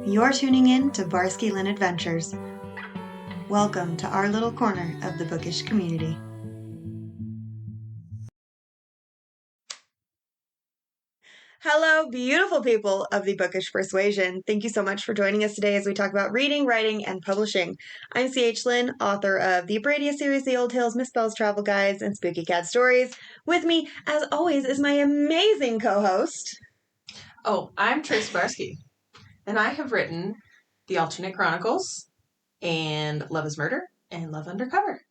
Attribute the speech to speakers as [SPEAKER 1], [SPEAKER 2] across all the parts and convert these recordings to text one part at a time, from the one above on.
[SPEAKER 1] You're tuning in to Barski-Lyn Adventures. Welcome to our little corner of the bookish community. Hello, beautiful people of the bookish persuasion. Thank you so much for joining us today as we talk about reading, writing, and publishing. I'm C.H. Lynn, author of the Bradia series, The Old Tales, Misspells, Travel Guides, and Spooky Cat Stories. With me, as always, is my amazing co-host.
[SPEAKER 2] Oh, I'm Trace Barski, and I have written The Alternate Chronicles, and Love is Murder, and Love Undercover.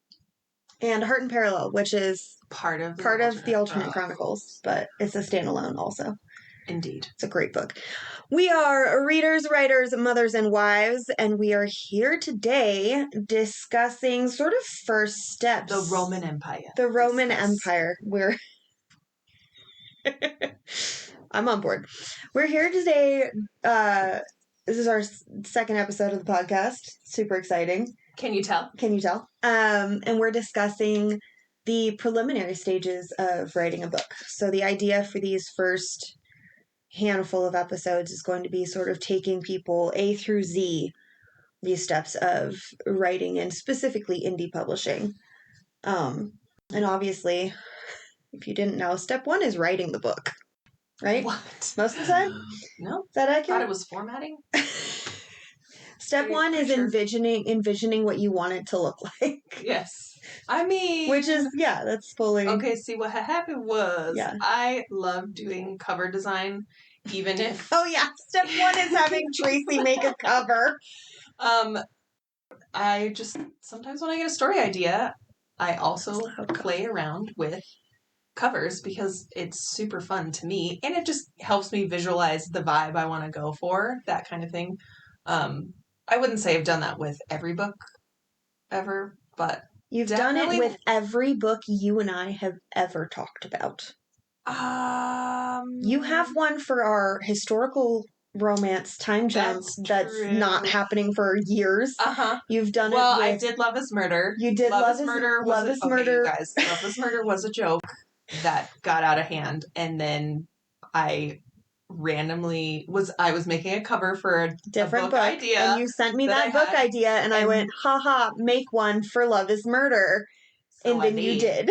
[SPEAKER 1] And Heart in Parallel, which is
[SPEAKER 2] part of
[SPEAKER 1] the Alternate Chronicles, but it's a standalone also.
[SPEAKER 2] Indeed.
[SPEAKER 1] It's a great book. We are readers, writers, mothers, and wives, and we are here today discussing sort of first steps.
[SPEAKER 2] The Roman Empire.
[SPEAKER 1] The Roman Empire. I'm on board. We're here today. This is our second episode of the podcast. Super exciting.
[SPEAKER 2] Can you tell?
[SPEAKER 1] And we're discussing the preliminary stages of writing a book. So the idea for these first handful of episodes is going to be sort of taking people A through Z, these steps of writing and specifically indie publishing. And obviously, if you didn't know, step one is writing the book, right?
[SPEAKER 2] What?
[SPEAKER 1] Most of the time?
[SPEAKER 2] No.
[SPEAKER 1] Is that accurate?
[SPEAKER 2] I thought it was formatting.
[SPEAKER 1] Step one is envisioning what you want it to look like.
[SPEAKER 2] Yes. I mean...
[SPEAKER 1] Which is, yeah, that's fully...
[SPEAKER 2] Okay, see, what had happened was I love doing cover design, even if...
[SPEAKER 1] Oh, yeah. Step one is having Tracy make a cover.
[SPEAKER 2] I just... Sometimes when I get a story idea, I also play around with covers because it's super fun to me, and it just helps me visualize the vibe I want to go for, that kind of thing. I wouldn't say I've done that with every book ever, but...
[SPEAKER 1] You've done it with every book you and I have ever talked about. You have one for our historical romance time jump that's not happening for years. You've done it with...
[SPEAKER 2] I did Love is Murder.
[SPEAKER 1] You did Love is Murder.
[SPEAKER 2] Okay, you guys, Love is Murder was a joke that got out of hand, and then I randomly was making a cover for a different book idea,
[SPEAKER 1] and you sent me that book idea, and I went, haha, make one for Love is Murder. So and then you did.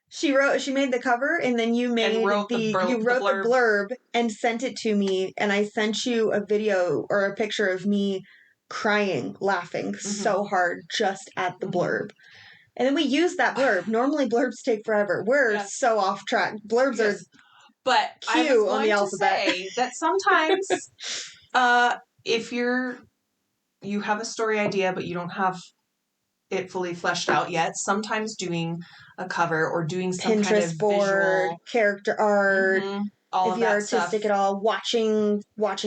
[SPEAKER 1] She made the cover, and then you wrote the blurb and sent it to me, and I sent you a video or a picture of me crying, laughing so hard just at the blurb. And then we used that blurb. Normally blurbs take forever. We're so off track. Blurbs are
[SPEAKER 2] but
[SPEAKER 1] Q
[SPEAKER 2] I was
[SPEAKER 1] on the alphabet.
[SPEAKER 2] Say that sometimes if you have a story idea but you don't have it fully fleshed out yet, sometimes doing a cover or doing some
[SPEAKER 1] Pinterest
[SPEAKER 2] kind of
[SPEAKER 1] board,
[SPEAKER 2] visual
[SPEAKER 1] character art,
[SPEAKER 2] all
[SPEAKER 1] if
[SPEAKER 2] of
[SPEAKER 1] you're
[SPEAKER 2] that
[SPEAKER 1] artistic
[SPEAKER 2] stuff.
[SPEAKER 1] at all, watching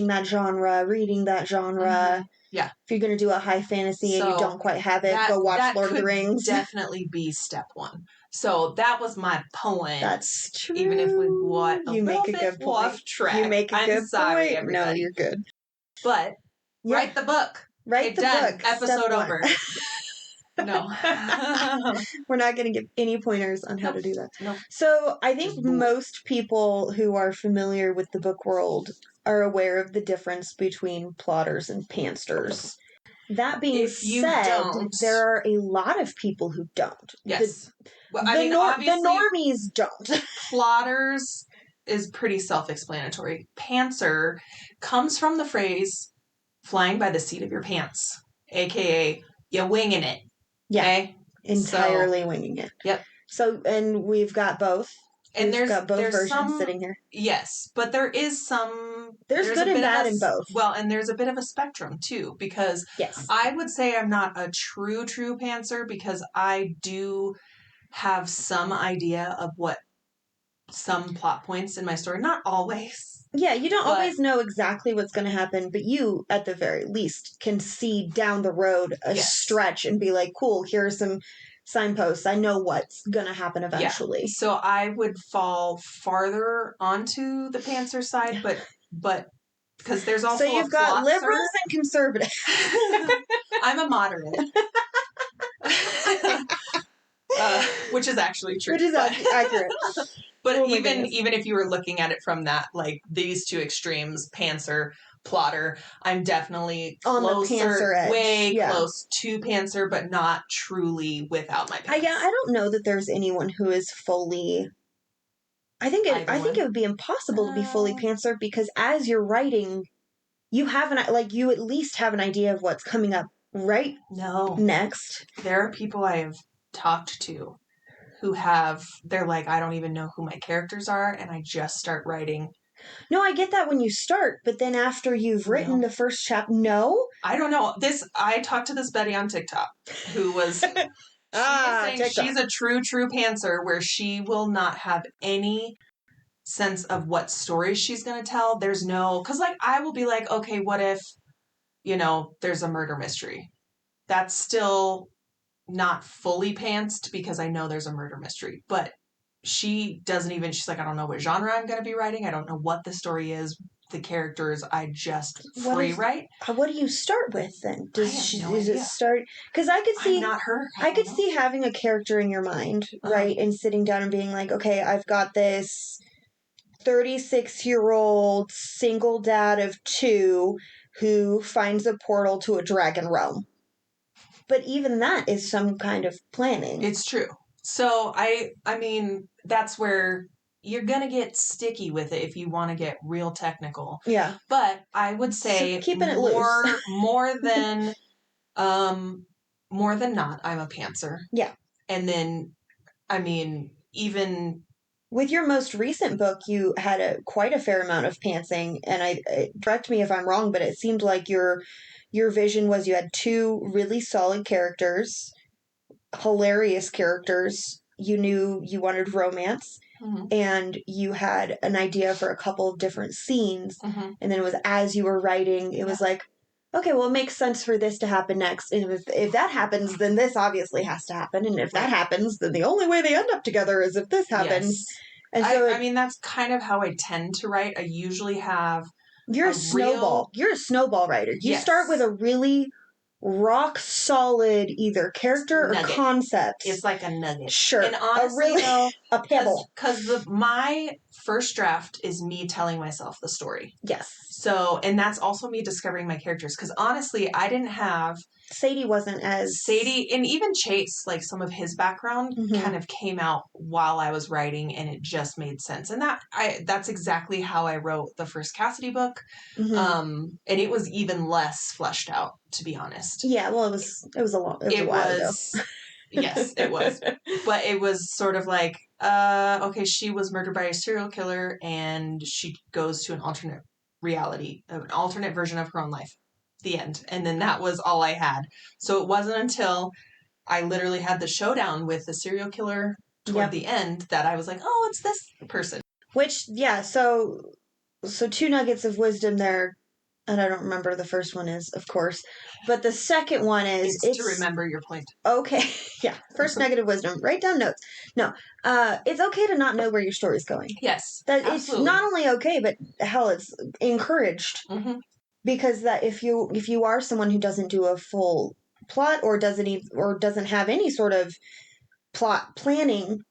[SPEAKER 1] that genre, reading that genre.
[SPEAKER 2] Yeah.
[SPEAKER 1] If you're going to do a high fantasy and you don't quite have it, go watch Lord of the Rings.
[SPEAKER 2] Definitely be step one. So that was my point.
[SPEAKER 1] That's true.
[SPEAKER 2] Even if we
[SPEAKER 1] you make a good point.
[SPEAKER 2] Off track.
[SPEAKER 1] You make a good
[SPEAKER 2] I'm sorry,
[SPEAKER 1] point.
[SPEAKER 2] everybody.
[SPEAKER 1] No, you're good.
[SPEAKER 2] But write the book.
[SPEAKER 1] Write the book.
[SPEAKER 2] Episode over. No.
[SPEAKER 1] We're not going to give any pointers on how to do that.
[SPEAKER 2] No.
[SPEAKER 1] So I think most people who are familiar with the book world are aware of the difference between plotters and pantsers. That being said, there are a lot of people who don't.
[SPEAKER 2] Yes.
[SPEAKER 1] The normies don't.
[SPEAKER 2] Plotters is pretty self-explanatory. Pantser comes from the phrase flying by the seat of your pants, a.k.a. you're winging it.
[SPEAKER 1] Yeah,
[SPEAKER 2] okay?
[SPEAKER 1] Entirely winging it.
[SPEAKER 2] Yep.
[SPEAKER 1] So, and we've got both.
[SPEAKER 2] And
[SPEAKER 1] there's versions sitting here.
[SPEAKER 2] Yes, but there is some...
[SPEAKER 1] There's good and bad in both.
[SPEAKER 2] Well, and there's a bit of a spectrum, too, because I would say I'm not a true pantser because I do have some idea of what some plot points in my story. Not always.
[SPEAKER 1] Yeah, you don't always know exactly what's going to happen, but you, at the very least, can see down the road a stretch and be like, cool, here are some signposts. I know what's going to happen eventually.
[SPEAKER 2] Yeah. So I would fall farther onto the pantser side, but because there's also
[SPEAKER 1] so you've got liberals and conservatives.
[SPEAKER 2] I'm a moderate. which is actually true.
[SPEAKER 1] Which is accurate.
[SPEAKER 2] But even if you were looking at it from that, like these two extremes, pantser, plotter, I'm definitely closer, way close to pantser, but not truly without my pants.
[SPEAKER 1] I don't know that there's anyone who is fully. I think it would be impossible to be fully pantser because as you're writing, you have you at least have an idea of what's coming up next.
[SPEAKER 2] There are people I have talked to who they're like, I don't even know who my characters are, and I just start writing.
[SPEAKER 1] No, I get that when you start, but then after you've written the first chapter, no?
[SPEAKER 2] I don't know. I talked to this Betty on TikTok who was, she was saying TikTok. She's a true pantser where she will not have any sense of what stories she's going to tell. There's no, because like I will be like, okay, what if, there's a murder mystery? That's still not fully pantsed because I know there's a murder mystery, but she doesn't even, she's like, I don't know what genre I'm going to be writing. I don't know what the story is, the characters, I just free write.
[SPEAKER 1] What do you start with then? It start? Because I could see,
[SPEAKER 2] I'm not her.
[SPEAKER 1] I could see having a character in your mind, right? And sitting down and being like, okay, I've got this 36-year-old single dad of 2 who finds a portal to a dragon realm. But even that is some kind of planning.
[SPEAKER 2] It's true. So I mean, that's where you're going to get sticky with it if you want to get real technical.
[SPEAKER 1] Yeah.
[SPEAKER 2] But I would say
[SPEAKER 1] keeping it loose.
[SPEAKER 2] more than not, I'm a pantser.
[SPEAKER 1] Yeah.
[SPEAKER 2] And then, I mean, even
[SPEAKER 1] with your most recent book, you had quite a fair amount of pantsing, and correct me if I'm wrong, but it seemed like your vision was you had 2 really solid characters, hilarious characters. You knew you wanted romance, and you had an idea for a couple of different scenes, and then it was as you were writing, it was like, okay, well, it makes sense for this to happen next, and if that happens, then this obviously has to happen, and if that happens, then the only way they end up together is if this happens.
[SPEAKER 2] Yes. And so I mean, that's kind of how I tend to write. I usually have
[SPEAKER 1] You're a snowball. You're a snowball writer. You start with a really rock solid either character or concept.
[SPEAKER 2] It's like a nugget.
[SPEAKER 1] Sure.
[SPEAKER 2] And honestly,
[SPEAKER 1] a pebble.
[SPEAKER 2] Because my first draft is me telling myself the story.
[SPEAKER 1] Yes.
[SPEAKER 2] So, and that's also me discovering my characters. Because honestly, I didn't have...
[SPEAKER 1] Sadie wasn't as...
[SPEAKER 2] Sadie, and even Chase, like some of his background kind of came out while I was writing, and it just made sense. And that's exactly how I wrote the first Cassidy book. And it was even less fleshed out, to be honest.
[SPEAKER 1] Yeah, well, it was a while ago.
[SPEAKER 2] Yes, it was. But it was sort of like, okay, she was murdered by a serial killer, and she goes to an alternate reality, an alternate version of her own life. The end. And then that was all I had. So it wasn't until I literally had the showdown with the serial killer toward the end that I was like, oh, it's this person.
[SPEAKER 1] Which, yeah, so 2 nuggets of wisdom there. And I don't remember the first one is, of course. But the second one is...
[SPEAKER 2] It's to remember your point.
[SPEAKER 1] Okay. Yeah. First nugget of wisdom. Write down notes. No. It's okay to not know where your story's going.
[SPEAKER 2] Yes.
[SPEAKER 1] Absolutely. It's not only okay, but hell, it's encouraged. Because that if you are someone who doesn't do a full plot or doesn't have any sort of plot planning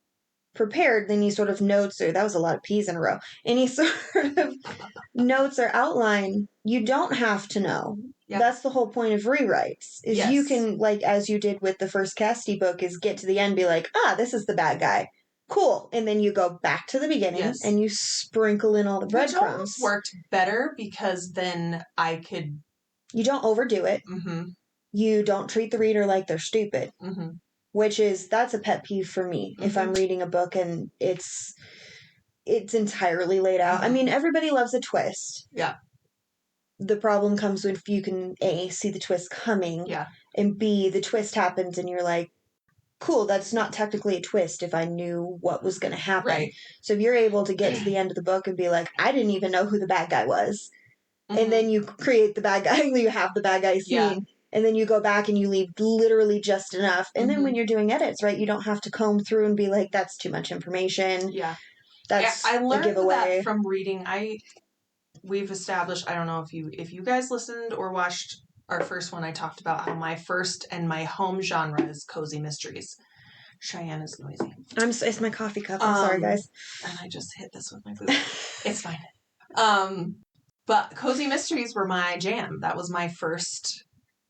[SPEAKER 1] prepared, any sort of notes, or that was a lot of P's in a row, any sort of notes or outline, you don't have to know. Yep. That's the whole point of rewrites, is you can, like, as you did with the first Cassidy book, is get to the end, be like, this is the bad guy. Cool. And then you go back to the beginning and you sprinkle in all the breadcrumbs.
[SPEAKER 2] Which worked better because then I could...
[SPEAKER 1] You don't overdo it. You don't treat the reader like they're stupid. That's a pet peeve for me. If I'm reading a book and it's entirely laid out. I mean, everybody loves a twist.
[SPEAKER 2] Yeah.
[SPEAKER 1] The problem comes when you can A, see the twist coming. Yeah. And B, the twist happens and you're like, cool, that's not technically a twist if I knew what was going to happen. Right. So if you're able to get to the end of the book and be like, I didn't even know who the bad guy was. And then you create the bad guy, you have the bad guy scene. And then you go back and you leave literally just enough. And then when you're doing edits, right, you don't have to comb through and be like, that's too much information. Yeah. That's
[SPEAKER 2] I learned
[SPEAKER 1] a giveaway.
[SPEAKER 2] That from reading. We've established, I don't know if you guys listened or watched our first one, I talked about how my first and my home genre is cozy mysteries. Cheyenne is noisy.
[SPEAKER 1] It's my coffee cup. I'm sorry, guys.
[SPEAKER 2] And I just hit this with my food. It's fine. But cozy mysteries were my jam. That was my first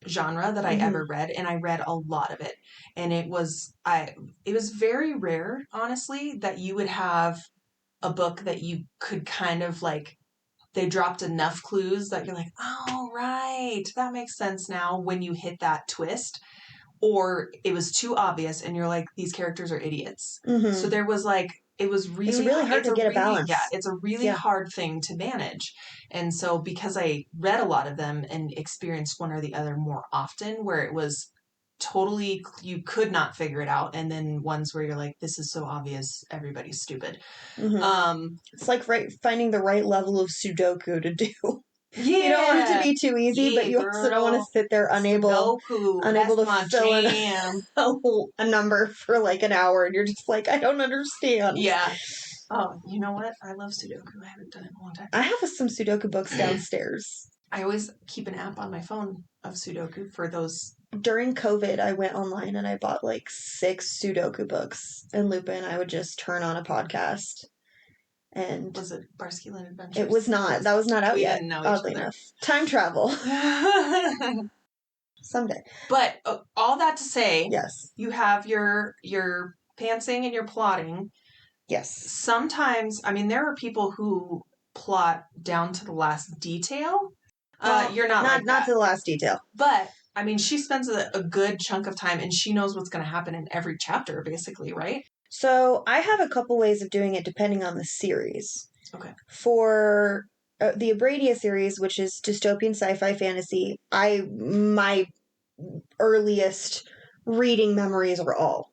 [SPEAKER 2] genre that I ever read, and I read a lot of it. And it was very rare, honestly, that you would have a book that you could kind of like, they dropped enough clues that you're like, oh, right, that makes sense now when you hit that twist. Or it was too obvious and you're like, these characters are idiots. So there was like, it's really hard to get a balance. Yeah, it's a really hard thing to manage. And so because I read a lot of them and experienced one or the other more often, where it was totally, you could not figure it out. And then ones where you're like, this is so obvious, everybody's stupid.
[SPEAKER 1] It's like finding the right level of Sudoku to do.
[SPEAKER 2] Yeah.
[SPEAKER 1] You don't want it to be too easy, but you also don't want to sit there unable to fill in a number for like an hour, and you're just like, I don't understand.
[SPEAKER 2] Yeah. Oh, you know what? I love Sudoku. I haven't done it in a long time.
[SPEAKER 1] I have some Sudoku books downstairs.
[SPEAKER 2] I always keep an app on my phone of Sudoku for those.
[SPEAKER 1] During COVID, I went online and I bought like 6 Sudoku books, and Lupa and I would just turn on a podcast. And
[SPEAKER 2] was it Barski-Lyn Adventures?
[SPEAKER 1] It was not. That was not out yet, oddly enough. Time travel. Someday.
[SPEAKER 2] But all that to say,
[SPEAKER 1] yes,
[SPEAKER 2] you have your pantsing and your plotting.
[SPEAKER 1] Yes.
[SPEAKER 2] Sometimes, I mean, there are people who plot down to the last detail. You're not like that.
[SPEAKER 1] Not to the last detail.
[SPEAKER 2] But, I mean, she spends a good chunk of time and she knows what's going to happen in every chapter, basically, right?
[SPEAKER 1] So I have a couple ways of doing it depending on the series.
[SPEAKER 2] Okay.
[SPEAKER 1] For the Abradia series, which is dystopian sci-fi fantasy, my earliest reading memories are all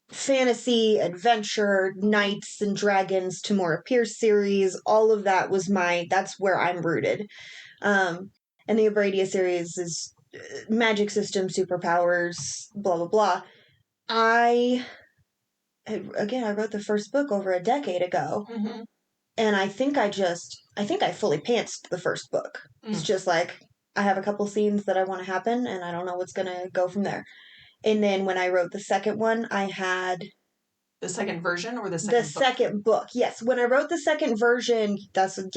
[SPEAKER 1] fantasy, adventure, knights and dragons, Tamora Pierce series. All of that was that's where I'm rooted. And the Abradia series is magic system, superpowers, blah, blah, blah. I wrote the first book over a decade ago. Mm-hmm. And I think I fully pantsed the first book. Mm. It's just like, I have a couple scenes that I want to happen, and I don't know what's going to go from there. And then when I wrote the second one, I had...
[SPEAKER 2] The second version or the second book?
[SPEAKER 1] The second book, yes. When I wrote the second version, that's a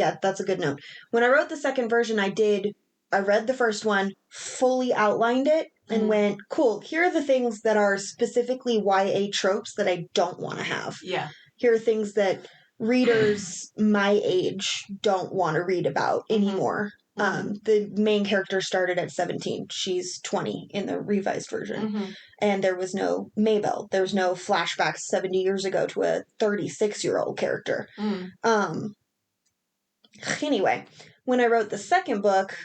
[SPEAKER 1] good note. When I wrote the second version, I read the first one, fully outlined it, and went, cool, here are the things that are specifically YA tropes that I don't want to have.
[SPEAKER 2] Yeah.
[SPEAKER 1] Here are things that readers my age don't want to read about anymore. The main character started at 17. She's 20 in the revised version. Mm-hmm. And there was no Maybell. There was no flashbacks 70 years ago to a 36-year-old character. Anyway, when I wrote the second book,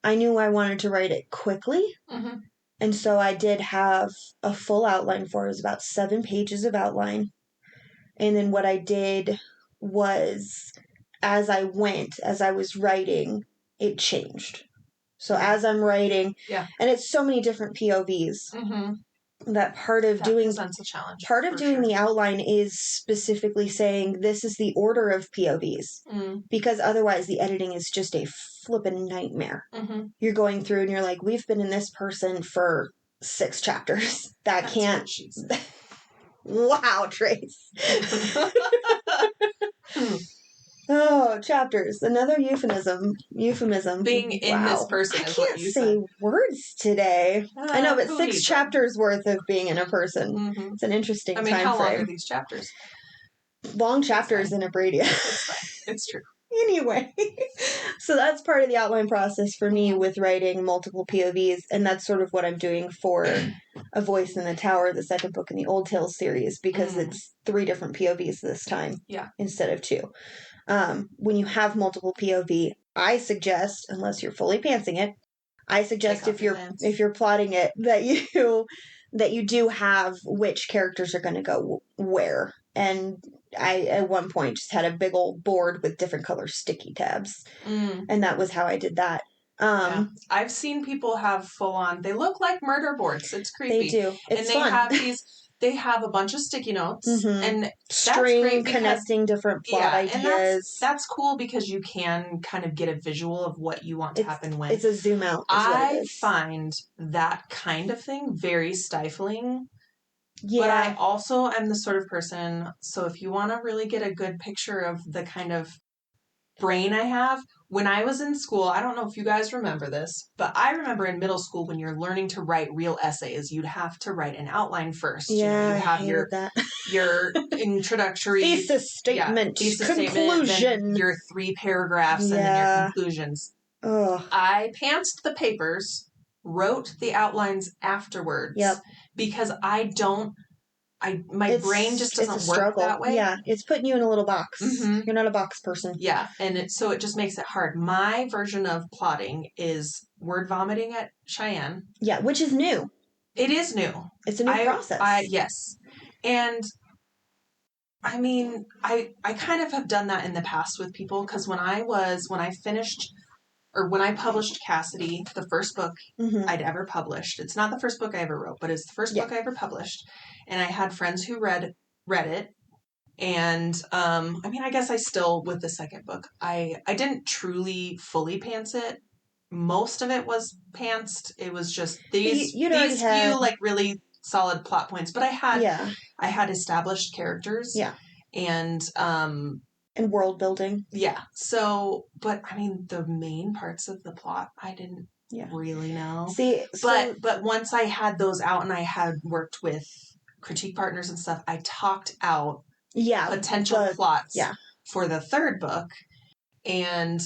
[SPEAKER 1] I knew I wanted to write it quickly. Mm-hmm. And so I did have a full outline for it. It was about 7 pages of outline. And then what I did was, as I was writing, it changed. So as I'm writing, and it's so many different POVs, that part of doing
[SPEAKER 2] presents a challenge.
[SPEAKER 1] Part of doing the outline is specifically saying this is the order of POVs, because otherwise the editing is just a flippin' nightmare. You're going through and you're like, we've been in this person for 6 chapters. That's can't. Wow, Trace. Oh, chapters. Another euphemism.
[SPEAKER 2] Being in this person is what you said. I can't
[SPEAKER 1] say words today. I know, but 6 chapters worth of being in a person. It's an interesting time frame.
[SPEAKER 2] I mean, how long are these chapters?
[SPEAKER 1] Long chapters in Abradia.
[SPEAKER 2] It's true.
[SPEAKER 1] Anyway, so that's part of the outline process for me with writing multiple POVs, and that's sort of what I'm doing for A Voice in the Tower, the second book in the Old Tales series, because it's 3 different POVs this time instead of 2. When you have multiple POV, I suggest, unless you're fully pantsing it, I suggest if you're plotting it that you do have which characters are going to go where. And I, at one point, just had a big old board with different color sticky tabs. And that was how I did that.
[SPEAKER 2] I've seen people have full-on, they look like murder boards. It's creepy.
[SPEAKER 1] They do. It's fun.
[SPEAKER 2] They have a bunch of sticky notes. And
[SPEAKER 1] string connecting different plot ideas.
[SPEAKER 2] And that's cool because you can kind of get a visual of what you want to happen when.
[SPEAKER 1] It's a zoom out.
[SPEAKER 2] I find that kind of thing very stifling
[SPEAKER 1] Yeah.
[SPEAKER 2] But I also am the sort of person, so if you want to really get a good picture of the kind of brain I have, when I was in school, I don't know if you guys remember this, but I remember in middle school when you're learning to write real essays, you'd have to write an outline first.
[SPEAKER 1] Yeah,
[SPEAKER 2] you'd have
[SPEAKER 1] I hated that.
[SPEAKER 2] your introductory
[SPEAKER 1] thesis statement, conclusion,
[SPEAKER 2] statement, your 3 paragraphs, and then your conclusions.
[SPEAKER 1] Ugh.
[SPEAKER 2] I pantsed the papers, wrote the outlines afterwards, because my brain just doesn't work that way.
[SPEAKER 1] Yeah, it's putting you in a little box. Mm-hmm. You're not a box person.
[SPEAKER 2] Yeah, and so it just makes it hard. My version of plotting is word vomiting at Cheyenne.
[SPEAKER 1] Yeah, which is new.
[SPEAKER 2] It is new.
[SPEAKER 1] It's a new process.
[SPEAKER 2] Yes. And I mean, I kind of have done that in the past with people, because when I published Cassidy, the first book I'd ever published. It's not the first book I ever wrote, but it's the first book I ever published. And I had friends who read it. And I mean, I guess I still, with the second book, I didn't truly fully pants it. Most of it was pantsed. It was just these few like really solid plot points. But I had established characters.
[SPEAKER 1] Yeah.
[SPEAKER 2] And
[SPEAKER 1] world building.
[SPEAKER 2] Yeah. So, but I mean, the main parts of the plot, I didn't really know. But once I had those out and I had worked with critique partners and stuff, I talked out potential plots for the third book. And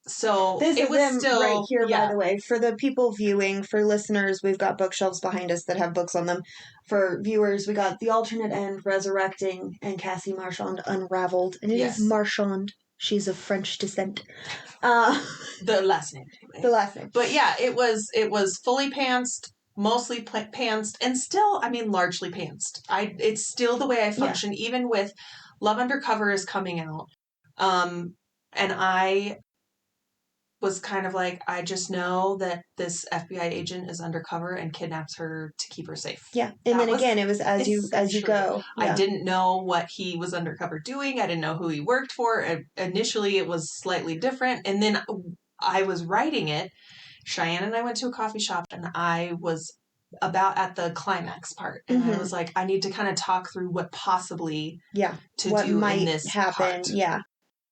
[SPEAKER 2] so
[SPEAKER 1] this
[SPEAKER 2] it
[SPEAKER 1] is
[SPEAKER 2] was
[SPEAKER 1] them
[SPEAKER 2] still
[SPEAKER 1] right here, by the way. For the people viewing, for listeners, we've got bookshelves behind us that have books on them. For viewers, we got The Alternate End, Resurrecting, and Cassie Marchand, Unraveled. And it is Marchand. She's of French descent.
[SPEAKER 2] The last name. Anyway.
[SPEAKER 1] The last name.
[SPEAKER 2] But yeah, it was fully pantsed, mostly pantsed, and still, I mean, largely pantsed. It's still the way I function, even with Love Undercover is coming out. And I was kind of like, I just know that this FBI agent is undercover and kidnaps her to keep her safe.
[SPEAKER 1] Yeah. And then again, it was as you go.
[SPEAKER 2] Yeah. I didn't know what he was undercover doing. I didn't know who he worked for. Initially, it was slightly different. And then I was writing it. Cheyenne and I went to a coffee shop, and I was about at the climax part. And I was like, I need to kind of talk through what possibly what do might in this happen. Part.
[SPEAKER 1] Yeah.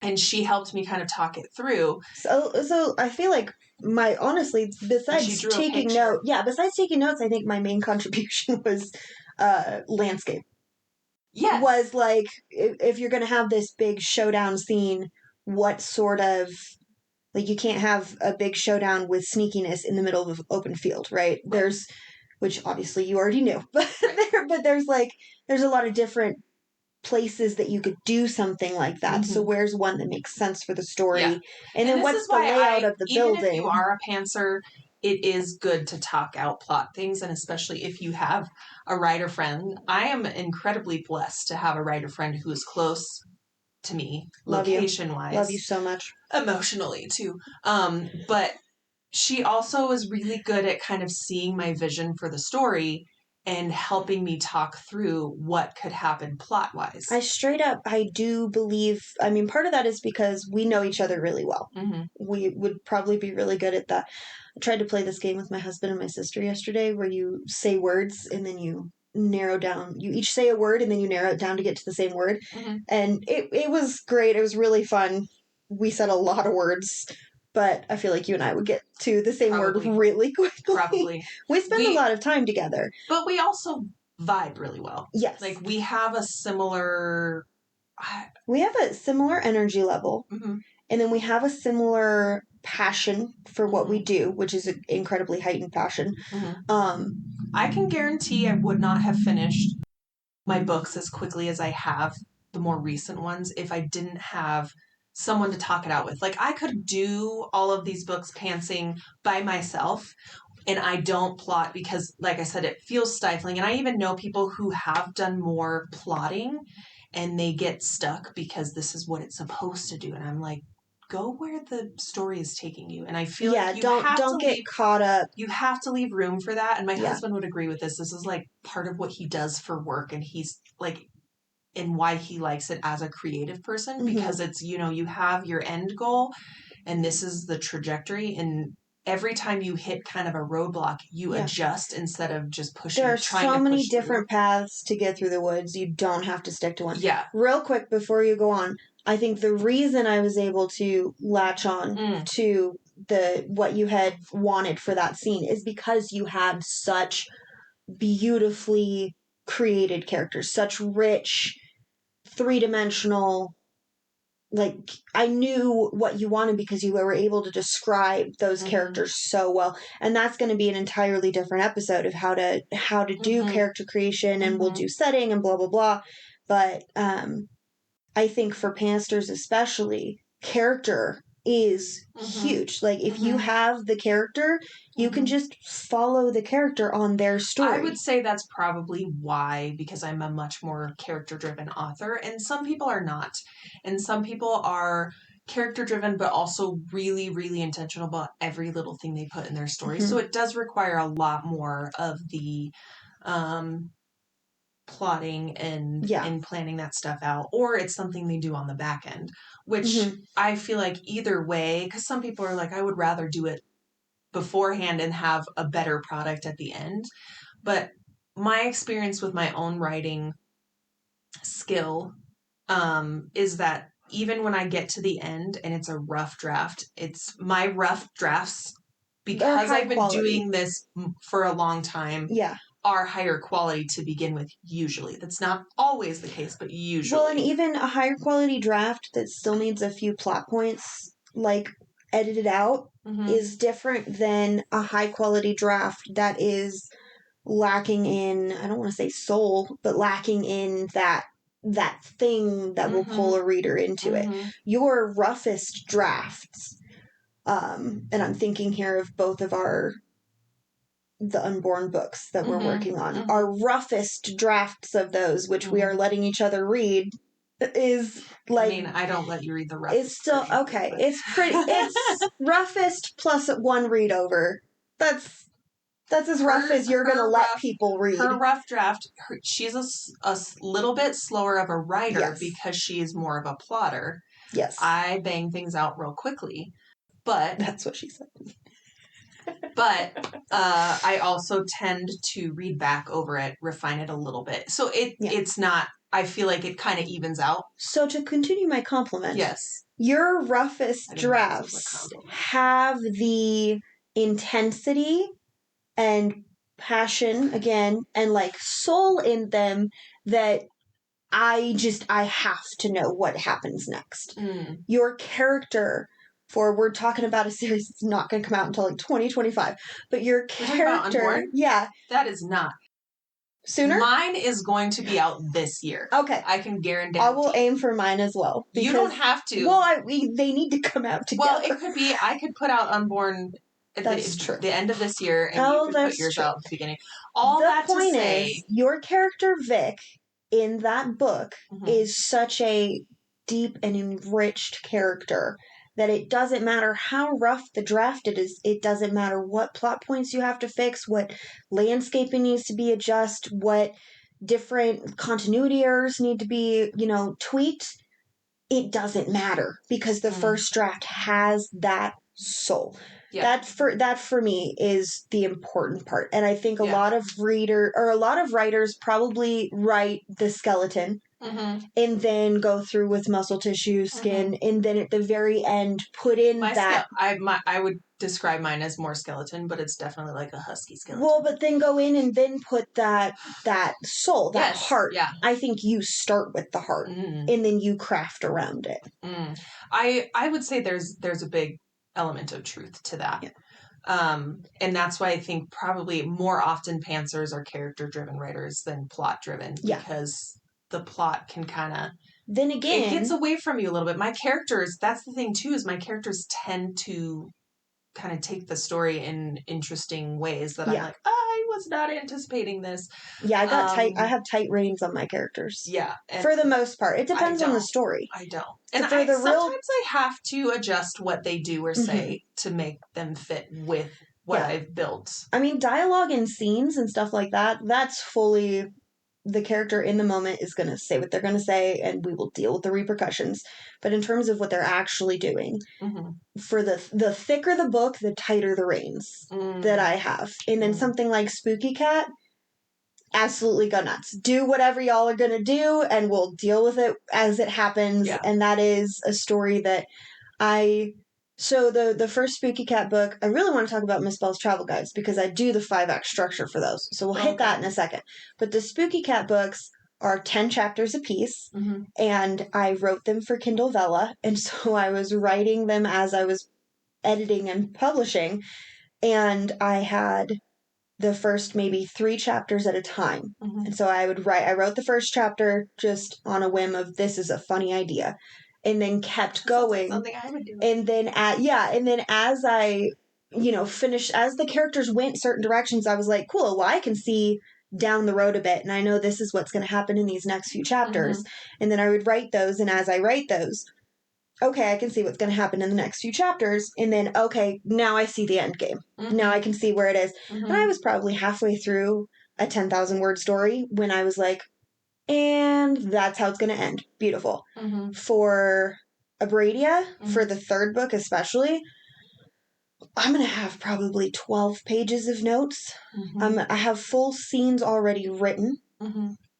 [SPEAKER 2] And she helped me kind of talk it through.
[SPEAKER 1] So I feel like honestly, besides taking notes, I think my main contribution was landscape.
[SPEAKER 2] Yes.
[SPEAKER 1] Was like, if you're going to have this big showdown scene, what sort of, like, you can't have a big showdown with sneakiness in the middle of an open field, right? There's, which obviously you already knew, but there's a lot of different places that you could do something like that. So where's one that makes sense for the story? Yeah. And then what's the layout of the building?
[SPEAKER 2] Even if you are a pantser, it is good to talk out plot things, and especially if you have a writer friend. I am incredibly blessed to have a writer friend who is close to me, location-wise.
[SPEAKER 1] Love you so much.
[SPEAKER 2] Emotionally, too. But she also is really good at kind of seeing my vision for the story and helping me talk through what could happen plot-wise.
[SPEAKER 1] I do believe, I mean, part of that is because we know each other really well. Mm-hmm. We would probably be really good at that. I tried to play this game with my husband and my sister yesterday where you say words and then you narrow down. You each say a word and then you narrow it down to get to the same word. Mm-hmm. And it was great. It was really fun. We said a lot of words. But I feel like you and I would get to the same word really quickly.
[SPEAKER 2] Probably.
[SPEAKER 1] We spend a lot of time together.
[SPEAKER 2] But we also vibe really well.
[SPEAKER 1] Yes.
[SPEAKER 2] Like, we have a similar...
[SPEAKER 1] energy level. Mm-hmm. And then we have a similar passion for what we do, which is an incredibly heightened passion. Mm-hmm.
[SPEAKER 2] I can guarantee I would not have finished my books as quickly as I have, the more recent ones, if I didn't have someone to talk it out with. Like, I could do all of these books pantsing by myself, and I don't plot because, like I said, it feels stifling. And I even know people who have done more plotting and they get stuck because this is what it's supposed to do. And I'm like, go where the story is taking you. And I feel like you
[SPEAKER 1] don't get caught up.
[SPEAKER 2] You have to leave room for that. And my husband would agree with this. This is like part of what he does for work. And he's like, and why he likes it as a creative person, because it's, you have your end goal and this is the trajectory, and every time you hit kind of a roadblock, you adjust instead of just pushing.
[SPEAKER 1] There are so many different paths to get through the woods. You don't have to stick to one.
[SPEAKER 2] Yeah.
[SPEAKER 1] Real quick before you go on, I think the reason I was able to latch on to what you had wanted for that scene is because you had such beautifully created characters, such rich, three-dimensional. Like, I knew what you wanted because you were able to describe those characters so well. And that's going to be an entirely different episode of how to do character creation, and we'll do setting and blah, blah, blah. But I think for pansters especially, character is huge. Like, if you have the character, you can just follow the character on their story.
[SPEAKER 2] I would say that's probably why, because I'm a much more character-driven author, and some people are not. And some people are character-driven, but also really, really intentional about every little thing they put in their story. So it does require a lot more of the plotting and planning that stuff out, or it's something they do on the back end, which I feel like either way, because some people are like, I would rather do it beforehand and have a better product at the end. But my experience with my own writing skill is that even when I get to the end and it's a rough draft, it's my rough drafts, because I've been doing this for a long time, are higher quality to begin with, usually. That's not always the case, but usually.
[SPEAKER 1] Well, and even a higher quality draft that still needs a few plot points, like, edited out, is different than a high quality draft that is lacking in, I don't want to say soul, but lacking in that thing that will pull a reader into it. Your roughest drafts, and I'm thinking here of both of the Unborn books that we're working on, our roughest drafts of those, which we are letting each other read, is like,
[SPEAKER 2] I mean, I don't let you read the roughest.
[SPEAKER 1] It's still okay. It's pretty. It's roughest plus one read over. That's as rough as you're gonna let people read.
[SPEAKER 2] Her rough draft. She's a little bit slower of a writer because she's more of a plotter.
[SPEAKER 1] Yes,
[SPEAKER 2] I bang things out real quickly, but
[SPEAKER 1] that's what she said.
[SPEAKER 2] But I also tend to read back over it, refine it a little bit. So it's not, I feel like it kind of evens out.
[SPEAKER 1] So to continue my compliment.
[SPEAKER 2] Yes.
[SPEAKER 1] Your roughest drafts have the intensity and passion, again, and like soul in them that I have to know what happens next. Your character, we're talking about a series that's not going to come out until like 2025, but your character,
[SPEAKER 2] that is not
[SPEAKER 1] sooner.
[SPEAKER 2] Mine is going to be out this year.
[SPEAKER 1] Okay,
[SPEAKER 2] I can guarantee.
[SPEAKER 1] I will aim for mine as well.
[SPEAKER 2] You don't have to.
[SPEAKER 1] Well, they need to come out together.
[SPEAKER 2] Well, it could be. I could put out Unborn.
[SPEAKER 1] That's true.
[SPEAKER 2] The end of this year, and you could put yours out at the beginning. The
[SPEAKER 1] point is, your character Vic in that book is such a deep and enriched character that it doesn't matter how rough the draft it is. It doesn't matter what plot points you have to fix, what landscaping needs to be adjusted, what different continuity errors need to be, tweaked. It doesn't matter because the first draft has that soul. Yeah. That for me is the important part. And I think a lot of writers probably write the skeleton and then go through with muscle tissue, skin, and then at the very end put in
[SPEAKER 2] I would describe mine as more skeleton, but it's definitely like a husky skeleton.
[SPEAKER 1] Well, but then go in and then put that soul, that heart. Yeah. I think you start with the heart and then you craft around it.
[SPEAKER 2] I would say there's a big element of truth to that. Yeah. And that's why I think probably more often pantsers are character-driven writers than plot-driven, because the plot can kind of...
[SPEAKER 1] Then again...
[SPEAKER 2] It gets away from you a little bit. My characters, that's the thing too, is my characters tend to kind of take the story in interesting ways that I'm like, I was not anticipating this.
[SPEAKER 1] Yeah, I have tight reins on my characters.
[SPEAKER 2] Yeah.
[SPEAKER 1] For the most part. It depends on the story.
[SPEAKER 2] I don't. And sometimes I have to adjust what they do or say to make them fit with what I've built.
[SPEAKER 1] I mean, dialogue and scenes and stuff like that, that's fully the character in the moment is going to say what they're going to say, and we will deal with the repercussions. But in terms of what they're actually doing, for the thicker the book, the tighter the reins that I have. And then something like Spooky Cat, absolutely go nuts. Do whatever y'all are going to do, and we'll deal with it as it happens. Yeah. And that is a story that So the first Spooky Cat book, I really want to talk about Miss Bell's Travel Guides because I do the 5-act structure for those. So we'll hit that in a second. But the Spooky Cat books are 10 chapters apiece, and I wrote them for Kindle Vella. And so I was writing them as I was editing and publishing, and I had the first maybe 3 chapters at a time. And so I wrote the first chapter just on a whim of, this is a funny idea. And then kept going. Like something I would do. And then as I, finished, as the characters went certain directions, I was like, cool, well, I can see down the road a bit, and I know this is what's going to happen in these next few chapters. And then I would write those, and as I write those, okay, I can see what's going to happen in the next few chapters, and then, okay, now I see the end game. Now I can see where it is. And I was probably halfway through a 10,000 word story when I was like, and that's how it's going to end. Beautiful. For Abradia, for the third book especially, I'm going to have probably 12 pages of notes. I have full scenes already written.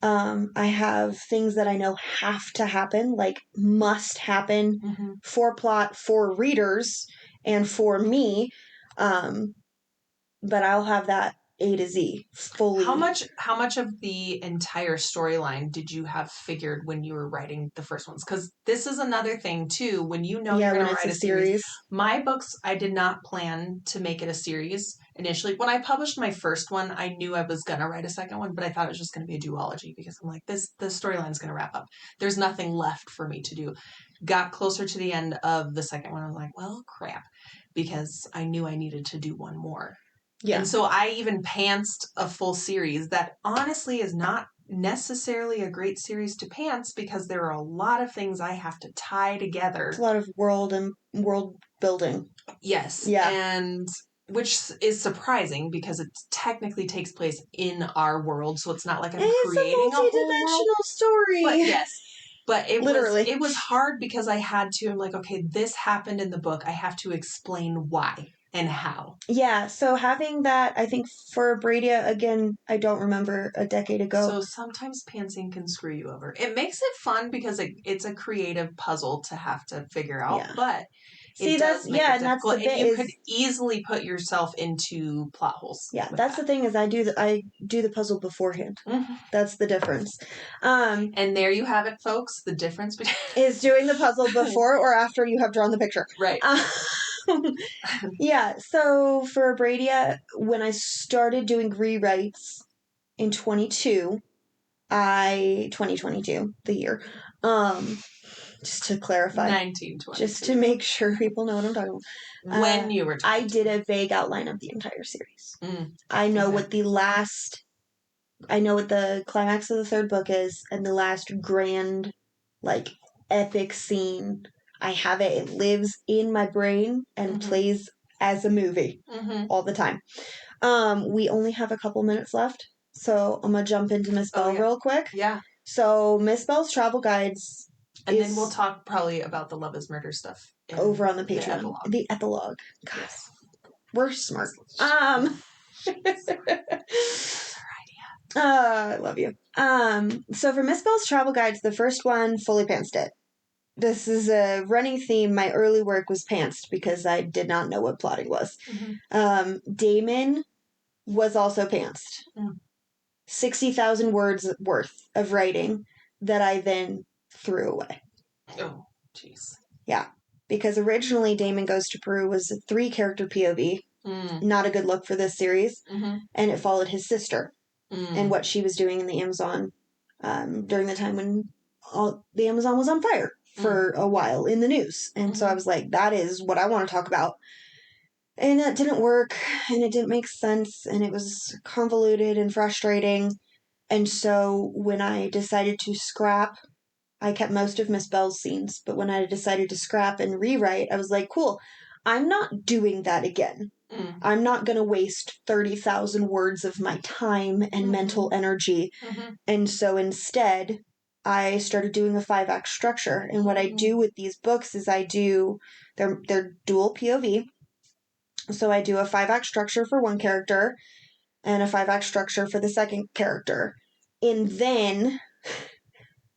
[SPEAKER 1] I have things that I know have to happen, like must happen for plot, for readers, and for me. But I'll have that A to Z fully.
[SPEAKER 2] How much of the entire storyline did you have figured when you were writing the first ones? Because this is another thing too. When you're going to write a series. My books, I did not plan to make it a series initially. When I published my first one, I knew I was going to write a second one, but I thought it was just going to be a duology because I'm like, the storyline's going to wrap up. There's nothing left for me to do. Got closer to the end of the second one. I was like, well, crap, because I knew I needed to do one more. Yeah. And so I even pantsed a full series that honestly is not necessarily a great series to pants because there are a lot of things I have to tie together.
[SPEAKER 1] It's a lot of world building.
[SPEAKER 2] Yes. Yeah. And which is surprising because it technically takes place in our world, so it's not like I'm creating a multi-dimensional
[SPEAKER 1] story.
[SPEAKER 2] But yes. But it was hard because I had to, I'm like, okay, this happened in the book. I have to explain why and how.
[SPEAKER 1] Yeah, so having that, I think for Abradia, again, I don't remember a decade ago.
[SPEAKER 2] So sometimes pantsing can screw you over. It makes it fun because it's a creative puzzle to have to figure out, but
[SPEAKER 1] see, that's the bit.
[SPEAKER 2] And you could easily put yourself into plot holes.
[SPEAKER 1] Yeah, that's the thing is I do the puzzle beforehand. That's the difference.
[SPEAKER 2] And there you have it, folks. The difference between
[SPEAKER 1] is doing the puzzle before or after you have drawn the picture.
[SPEAKER 2] Right.
[SPEAKER 1] Yeah, so for Abradia, when I started doing rewrites in 2022, the year, just to clarify.
[SPEAKER 2] 1922.
[SPEAKER 1] Just to make sure people know what I'm talking about.
[SPEAKER 2] When you were talking.
[SPEAKER 1] I did a vague outline of the entire series. I know what the climax of the third book is, and the last grand, epic scene. I have it. It lives in my brain and plays as a movie all the time. We only have a couple minutes left, so I'm going to jump into Miss Bell real quick.
[SPEAKER 2] Yeah.
[SPEAKER 1] So Miss Bell's Travel Guides.
[SPEAKER 2] And then we'll talk probably about the Love is Murder stuff.
[SPEAKER 1] Over on the Patreon. The epilogue. God, yes. We're smart. That's our idea. I love you. So for Miss Bell's Travel Guides, the first one, fully pantsed it. This is a running theme. My early work was pantsed because I did not know what plotting was. Damon was also pantsed. 60,000 words worth of writing that I then threw away.
[SPEAKER 2] Oh, jeez.
[SPEAKER 1] Yeah. Because originally Damon Goes to Peru was a 3-character POV. Not a good look for this series. And it followed his sister and what she was doing in the Amazon during the time when the Amazon was on fire for a while in the news. And so I was like, that is what I want to talk about. And that didn't work, and it didn't make sense, and it was convoluted and frustrating. And so when I decided to scrap, I kept most of Miss Bell's scenes, but when I decided to scrap and rewrite, I was like, cool, I'm not doing that again. I'm not going to waste 30,000 words of my time and mental energy. And so instead, I started doing a 5-act structure. And what I do with these books is they're dual POV. So I do a 5-act structure for one character and a 5-act structure for the second character. And then,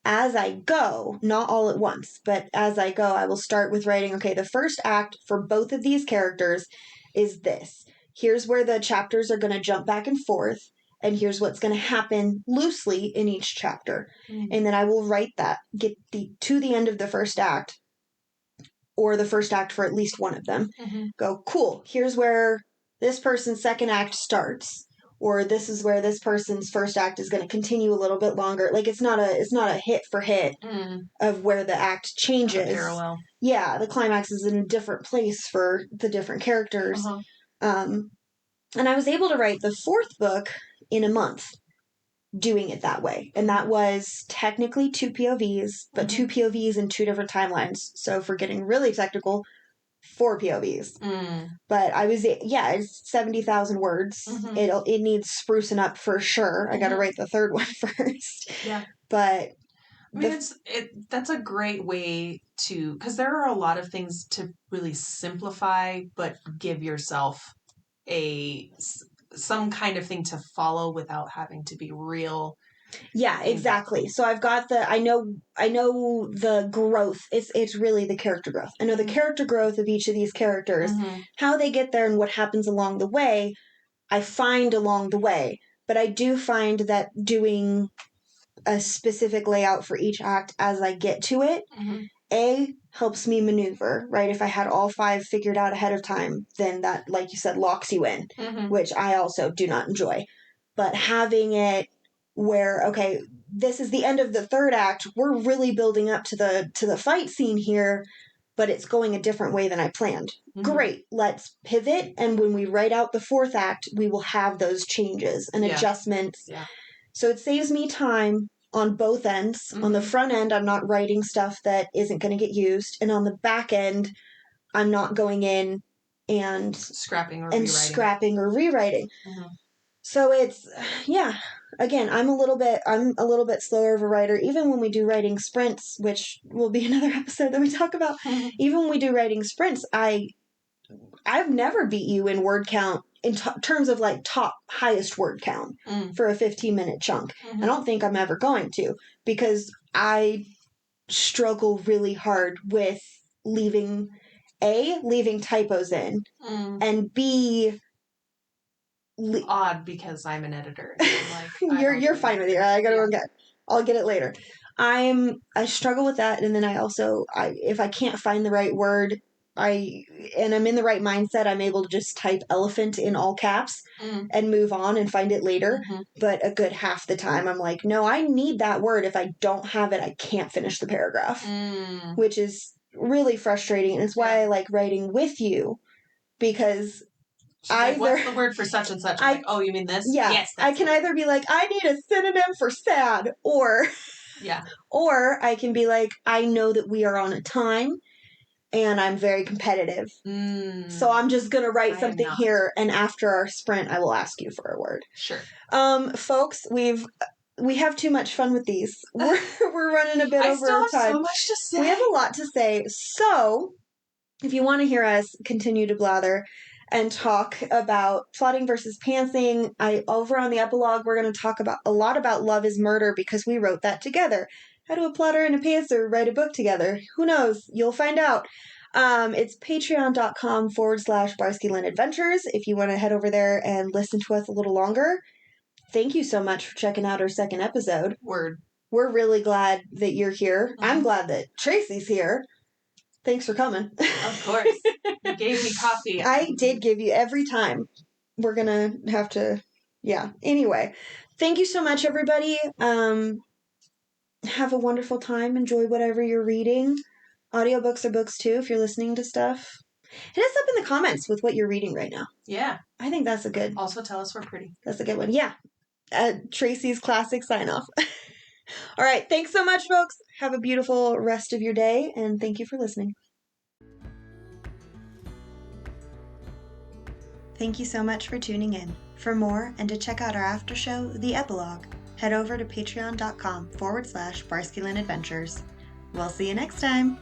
[SPEAKER 1] as I go, not all at once, but as I go, I will start with writing, okay, the first act for both of these characters is this. Here's where the chapters are going to jump back and forth, and here's what's going to happen loosely in each chapter. And then I will write that, get to the end of the first act, or the first act for at least one of them. Go, cool, here's where this person's second act starts, or this is where this person's first act is going to continue a little bit longer. Like, it's not a hit for hit of where the act changes.
[SPEAKER 2] Parallel.
[SPEAKER 1] Yeah, the climax is in a different place for the different characters. And I was able to write the fourth book in a month doing it that way. And that was technically 2 POVs, but 2 POVs in 2 different timelines. So for getting really technical, 4 POVs. But I was, it's 70,000 words. It needs sprucing up for sure. I got to write the third one first.
[SPEAKER 2] Yeah.
[SPEAKER 1] But
[SPEAKER 2] I mean, that's a great way to, because there are a lot of things to really simplify, but give yourself some kind of thing to follow without having to be real.
[SPEAKER 1] Yeah, exactly. So I've got I know the growth. It's really the character growth. I know the character growth of each of these characters, how they get there and what happens along the way, I find along the way. But I do find that doing a specific layout for each act as I get to it, helps me maneuver, right? If I had all 5 figured out ahead of time, then that, like you said, locks you in, which I also do not enjoy. But having it where, okay, this is the end of the third act, we're really building up to the fight scene here, but it's going a different way than I planned. Great, let's pivot, and when we write out the fourth act, we will have those changes and adjustments. So it saves me time on both ends. On the front end, I'm not writing stuff that isn't going to get used. And on the back end, I'm not going in and
[SPEAKER 2] scrapping or rewriting.
[SPEAKER 1] So it's, again, I'm a little bit slower of a writer. Even when we do writing sprints, which will be another episode that we talk about, even when we do writing sprints, I've never beat you in word count in terms of like top highest word count for a 15-minute chunk. I don't think I'm ever going to, because I struggle really hard with leaving typos in, and B,
[SPEAKER 2] odd because I'm an editor. Like,
[SPEAKER 1] you're fine with it. I gotta go I'll get it later. I struggle with that, and then if I can't find the right word, and I'm in the right mindset, I'm able to just type elephant in all caps and move on and find it later. But a good half the time, I'm like, no, I need that word. If I don't have it, I can't finish the paragraph, which is really frustrating. And it's why I like writing with you, because
[SPEAKER 2] what's the word for such and such? I'm like, oh, you mean this?
[SPEAKER 1] Yeah.
[SPEAKER 2] Yes.
[SPEAKER 1] I can either be like, I need a synonym for sad, or I can be like, I know that we are on a time and I'm very competitive. So I'm just going to write something here, and after our sprint, I will ask you for a word.
[SPEAKER 2] Sure.
[SPEAKER 1] Folks, we have too much fun with these. We're running a bit over our time.
[SPEAKER 2] I still have so much to say.
[SPEAKER 1] We have a lot to say. So if you want to hear us continue to blather and talk about plotting versus pantsing, over on the epilogue, we're going to talk a lot about Love is Murder, because we wrote that together. How do a plotter and a pantser write a book together? Who knows? You'll find out. It's patreon.com/Barski-Lyn Adventures if you want to head over there and listen to us a little longer. Thank you so much for checking out our second episode.
[SPEAKER 2] Word.
[SPEAKER 1] We're really glad that you're here. I'm glad that Tracy's here. Thanks for coming.
[SPEAKER 2] Of course. You gave me coffee.
[SPEAKER 1] I did give you every time. We're going to have to, Anyway, thank you so much, everybody. Have a wonderful time. Enjoy whatever you're reading. Audiobooks are books, too, if you're listening to stuff. Hit us up in the comments with what you're reading right now.
[SPEAKER 2] Yeah.
[SPEAKER 1] I think that's a good...
[SPEAKER 2] Also, tell us we're pretty.
[SPEAKER 1] That's a good one. Yeah. Tracy's classic sign-off. All right. Thanks so much, folks. Have a beautiful rest of your day, and thank you for listening. Thank you so much for tuning in. For more and to check out our after show, The Epilogue, head over to patreon.com/Barski-Lyn Adventures. We'll see you next time.